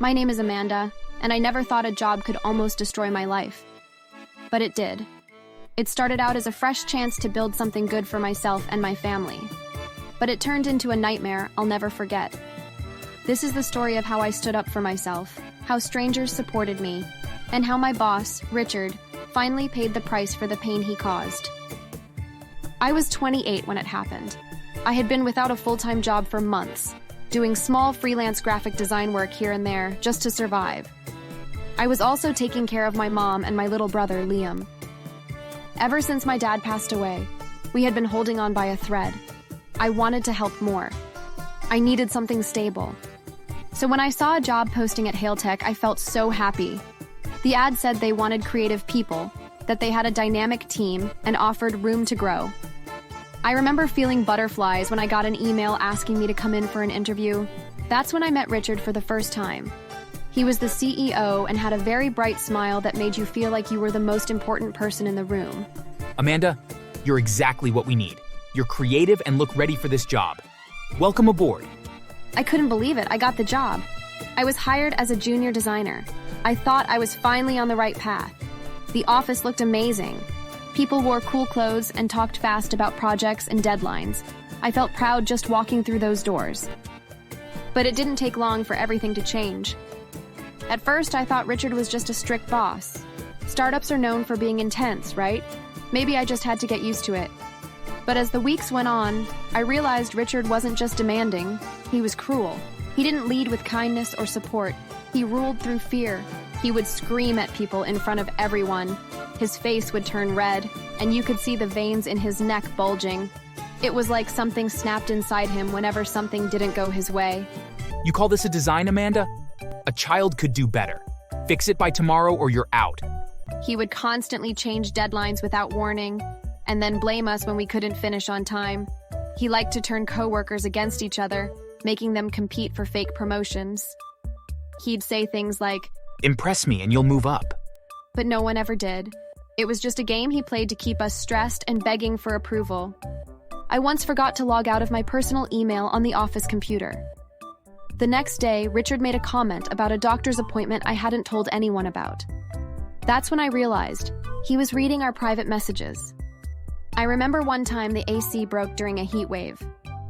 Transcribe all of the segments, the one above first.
My name is Amanda, and I never thought a job could almost destroy my life. But it did. It started out as a fresh chance to build something good for myself and my family. But it turned into a nightmare I'll never forget. This is the story of how I stood up for myself, how strangers supported me, and how my boss, Richard, finally paid the price for the pain he caused. I was 28 when it happened. I had been without a full-time job for months, doing small freelance graphic design work here and there just to survive. I was also taking care of my mom and my little brother, Liam. Ever since my dad passed away, we had been holding on by a thread. I wanted to help more. I needed something stable. So when I saw a job posting at HailTech, I felt so happy. The ad said they wanted creative people, that they had a dynamic team, and offered room to grow. I remember feeling butterflies when I got an email asking me to come in for an interview. That's when I met Richard for the first time. He was the CEO and had a very bright smile that made you feel like you were the most important person in the room. Amanda, you're exactly what we need. You're creative and look ready for this job. Welcome aboard. I couldn't believe it. I got the job. I was hired as a junior designer. I thought I was finally on the right path. The office looked amazing. People wore cool clothes and talked fast about projects and deadlines. I felt proud just walking through those doors. But it didn't take long for everything to change. At first, I thought Richard was just a strict boss. Startups are known for being intense, right? Maybe I just had to get used to it. But as the weeks went on, I realized Richard wasn't just demanding, he was cruel. He didn't lead with kindness or support. He ruled through fear. He would scream at people in front of everyone. His face would turn red, and you could see the veins in his neck bulging. It was like something snapped inside him whenever something didn't go his way. You call this a design, Amanda? A child could do better. Fix it by tomorrow or you're out. He would constantly change deadlines without warning, and then blame us when we couldn't finish on time. He liked to turn coworkers against each other, making them compete for fake promotions. He'd say things like, "Impress me and you'll move up." But no one ever did. It was just a game he played to keep us stressed and begging for approval. I once forgot to log out of my personal email on the office computer. The next day, Richard made a comment about a doctor's appointment I hadn't told anyone about. That's when I realized he was reading our private messages. I remember one time the AC broke during a heat wave.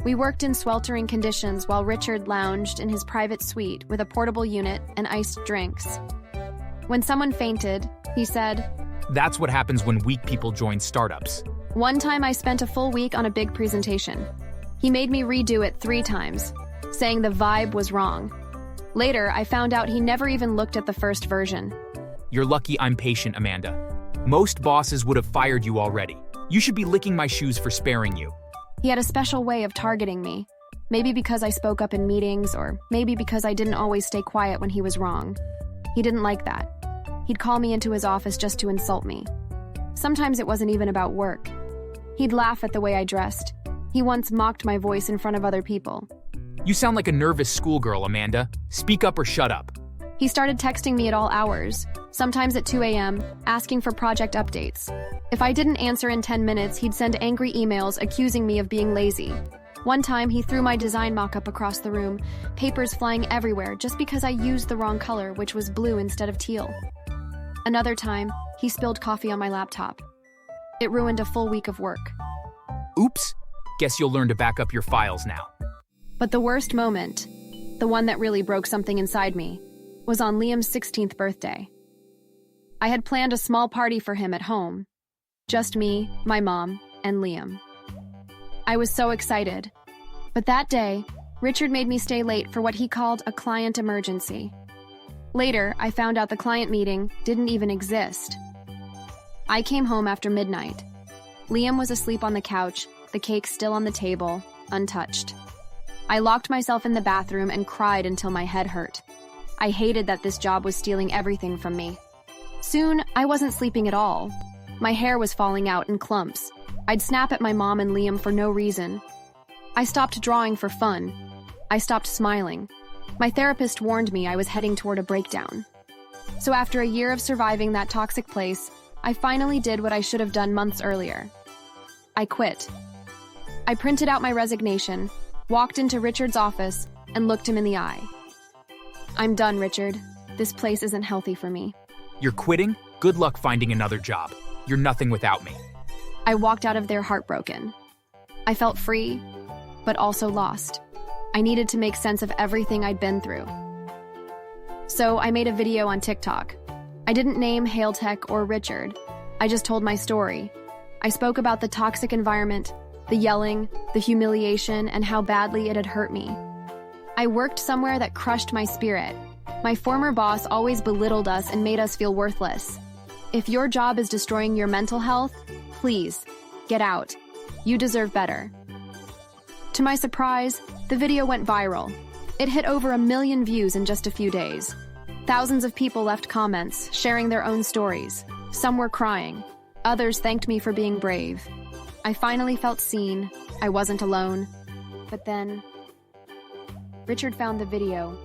We worked in sweltering conditions while Richard lounged in his private suite with a portable unit and iced drinks. When someone fainted, he said, "That's what happens when weak people join startups." One time I spent a full week on a big presentation. He made me redo it 3 times, saying the vibe was wrong. Later, I found out he never even looked at the first version. You're lucky I'm patient, Amanda. Most bosses would have fired you already. You should be licking my shoes for sparing you. He had a special way of targeting me. Maybe because I spoke up in meetings, or maybe because I didn't always stay quiet when he was wrong. He didn't like that. He'd call me into his office just to insult me. Sometimes it wasn't even about work. He'd laugh at the way I dressed. He once mocked my voice in front of other people. You sound like a nervous schoolgirl, Amanda. Speak up or shut up. He started texting me at all hours, sometimes at 2 a.m., asking for project updates. If I didn't answer in 10 minutes, he'd send angry emails accusing me of being lazy. One time, he threw my design mock-up across the room, papers flying everywhere just because I used the wrong color, which was blue instead of teal. Another time, he spilled coffee on my laptop. It ruined a full week of work. Oops. Guess you'll learn to back up your files now. But the worst moment, the one that really broke something inside me, was on Liam's 16th birthday. I had planned a small party for him at home. Just me, my mom, and Liam. I was so excited. But that day, Richard made me stay late for what he called a client emergency. Later, I found out the client meeting didn't even exist. I came home after midnight. Liam was asleep on the couch, the cake still on the table, untouched. I locked myself in the bathroom and cried until my head hurt. I hated that this job was stealing everything from me. Soon, I wasn't sleeping at all. My hair was falling out in clumps. I'd snap at my mom and Liam for no reason. I stopped drawing for fun. I stopped smiling. My therapist warned me I was heading toward a breakdown. So after a year of surviving that toxic place, I finally did what I should have done months earlier. I quit. I printed out my resignation, walked into Richard's office, and looked him in the eye. I'm done, Richard. This place isn't healthy for me. You're quitting? Good luck finding another job. You're nothing without me. I walked out of there heartbroken. I felt free, but also lost. I needed to make sense of everything I'd been through. So I made a video on TikTok. I didn't name Hailtech or Richard. I just told my story. I spoke about the toxic environment, the yelling, the humiliation, and how badly it had hurt me. I worked somewhere that crushed my spirit. My former boss always belittled us and made us feel worthless. If your job is destroying your mental health, please, get out. You deserve better. To my surprise, the video went viral. It hit over 1 million views in just a few days. Thousands of people left comments, sharing their own stories. Some were crying. Others thanked me for being brave. I finally felt seen. I wasn't alone. But then, Richard found the video.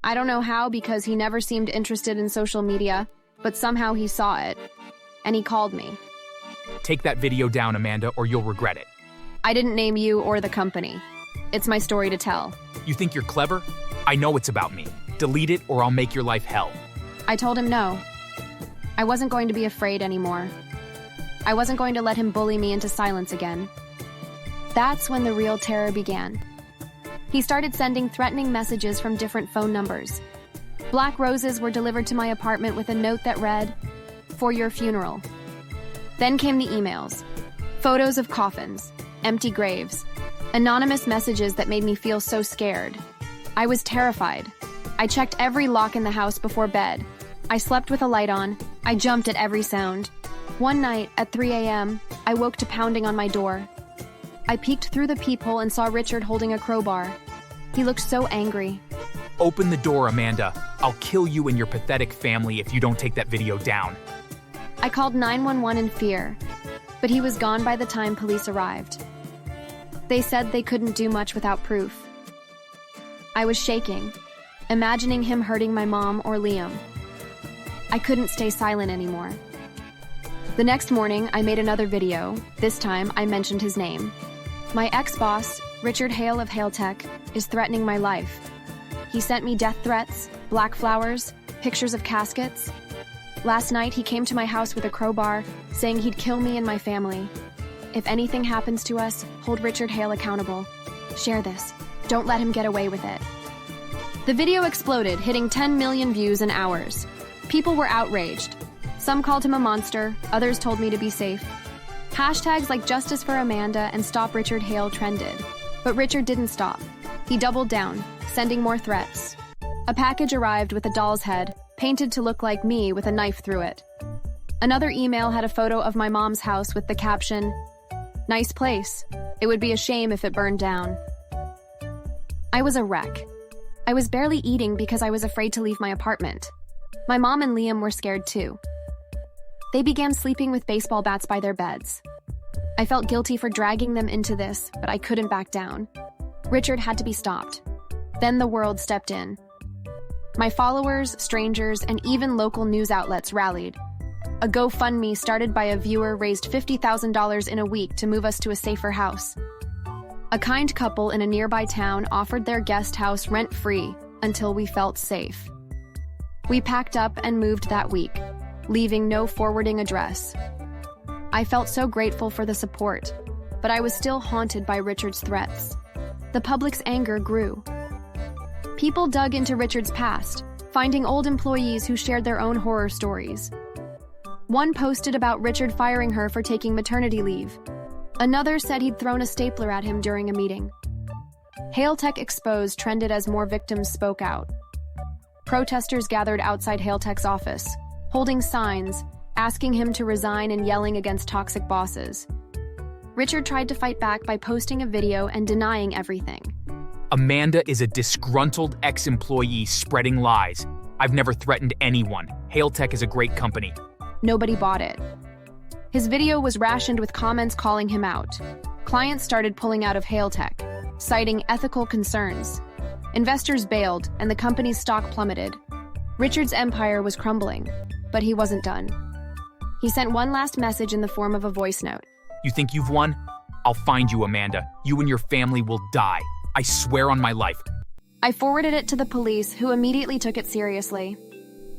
I don't know how, because he never seemed interested in social media, but somehow he saw it, and he called me. Take that video down, Amanda, or you'll regret it. I didn't name you or the company. It's my story to tell. You think you're clever? I know it's about me. Delete it or I'll make your life hell. I told him no. I wasn't going to be afraid anymore. I wasn't going to let him bully me into silence again. That's when the real terror began. He started sending threatening messages from different phone numbers. Black roses were delivered to my apartment with a note that read, "For your funeral." Then came the emails. Photos of coffins, empty graves, anonymous messages that made me feel so scared. I was terrified. I checked every lock in the house before bed. I slept with a light on. I jumped at every sound. One night, at 3 a.m., I woke to pounding on my door. I peeked through the peephole and saw Richard holding a crowbar. He looked so angry. Open the door, Amanda. I'll kill you and your pathetic family if you don't take that video down. I called 911 in fear, but he was gone by the time police arrived. They said they couldn't do much without proof. I was shaking, imagining him hurting my mom or Liam. I couldn't stay silent anymore. The next morning, I made another video. This time, I mentioned his name. My ex-boss, Richard Hale of Hailtech, is threatening my life. He sent me death threats, black flowers, pictures of caskets. Last night, he came to my house with a crowbar, saying he'd kill me and my family. If anything happens to us, hold Richard Hale accountable. Share this. Don't let him get away with it. The video exploded, hitting 10 million views in hours. People were outraged. Some called him a monster, others told me to be safe. Hashtags like Justice for Amanda and Stop Richard Hale trended. But Richard didn't stop. He doubled down, sending more threats. A package arrived with a doll's head, painted to look like me with a knife through it. Another email had a photo of my mom's house with the caption, "Nice place. It would be a shame if it burned down." I was a wreck. I was barely eating because I was afraid to leave my apartment. My mom and Liam were scared too. They began sleeping with baseball bats by their beds. I felt guilty for dragging them into this, but I couldn't back down. Richard had to be stopped. Then the world stepped in. My followers, strangers, and even local news outlets rallied. A GoFundMe started by a viewer raised $50,000 in a week to move us to a safer house. A kind couple in a nearby town offered their guest house rent-free until we felt safe. We packed up and moved that week, leaving no forwarding address. I felt so grateful for the support, but I was still haunted by Richard's threats. The public's anger grew. People dug into Richard's past, finding old employees who shared their own horror stories. One posted about Richard firing her for taking maternity leave. Another said he'd thrown a stapler at him during a meeting. Hailtech Exposed trended as more victims spoke out. Protesters gathered outside Hailtech's office, holding signs, asking him to resign and yelling against toxic bosses. Richard tried to fight back by posting a video and denying everything. Amanda is a disgruntled ex-employee spreading lies. I've never threatened anyone. Hailtech is a great company. Nobody bought it. His video was rationed with comments calling him out. Clients started pulling out of Hailtech, citing ethical concerns. Investors bailed, and the company's stock plummeted. Richard's empire was crumbling, but he wasn't done. He sent one last message in the form of a voice note. You think you've won? I'll find you, Amanda. You and your family will die. I swear on my life. I forwarded it to the police, who immediately took it seriously.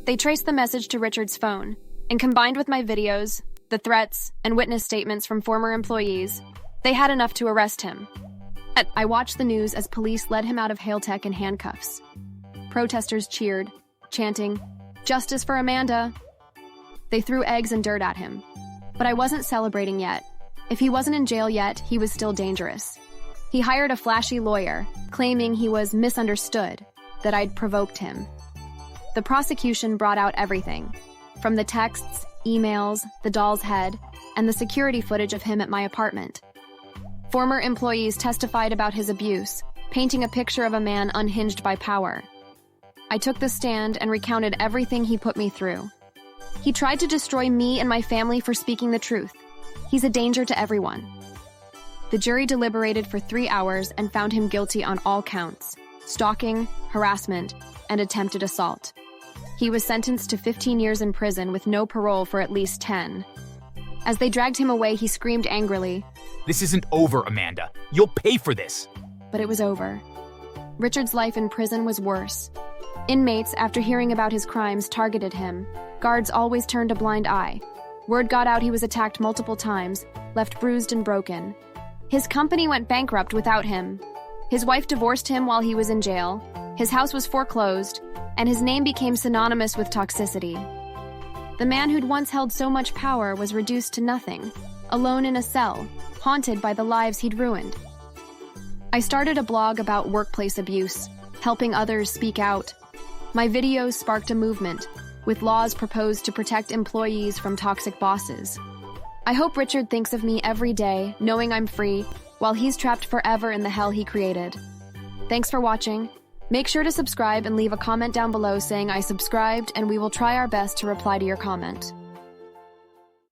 They traced the message to Richard's phone, and combined with my videos, the threats, and witness statements from former employees, they had enough to arrest him. I watched the news as police led him out of Hailtech in handcuffs. Protesters cheered, chanting, "Justice for Amanda!" They threw eggs and dirt at him. But I wasn't celebrating yet. If he wasn't in jail yet, he was still dangerous. He hired a flashy lawyer, claiming he was misunderstood, that I'd provoked him. The prosecution brought out everything, from the texts, emails, the doll's head, and the security footage of him at my apartment. Former employees testified about his abuse, painting a picture of a man unhinged by power. I took the stand and recounted everything he put me through. He tried to destroy me and my family for speaking the truth. He's a danger to everyone. The jury deliberated for 3 hours and found him guilty on all counts: stalking, harassment, and attempted assault. He was sentenced to 15 years in prison with no parole for at least 10. As they dragged him away, he screamed angrily, This isn't over, Amanda. You'll pay for this. but it was over. Richard's life in prison was worse. Inmates, after hearing about his crimes, targeted him. Guards always turned a blind eye. Word got out he was attacked multiple times, left bruised and broken. His company went bankrupt without him. His wife divorced him while he was in jail. His house was foreclosed, and his name became synonymous with toxicity. The man who'd once held so much power was reduced to nothing, alone in a cell, haunted by the lives he'd ruined. I started a blog about workplace abuse, helping others speak out. My videos sparked a movement, with laws proposed to protect employees from toxic bosses. I hope Richard thinks of me every day, knowing I'm free, while he's trapped forever in the hell he created. Thanks for watching. Make sure to subscribe and leave a comment down below saying I subscribed, and we will try our best to reply to your comment.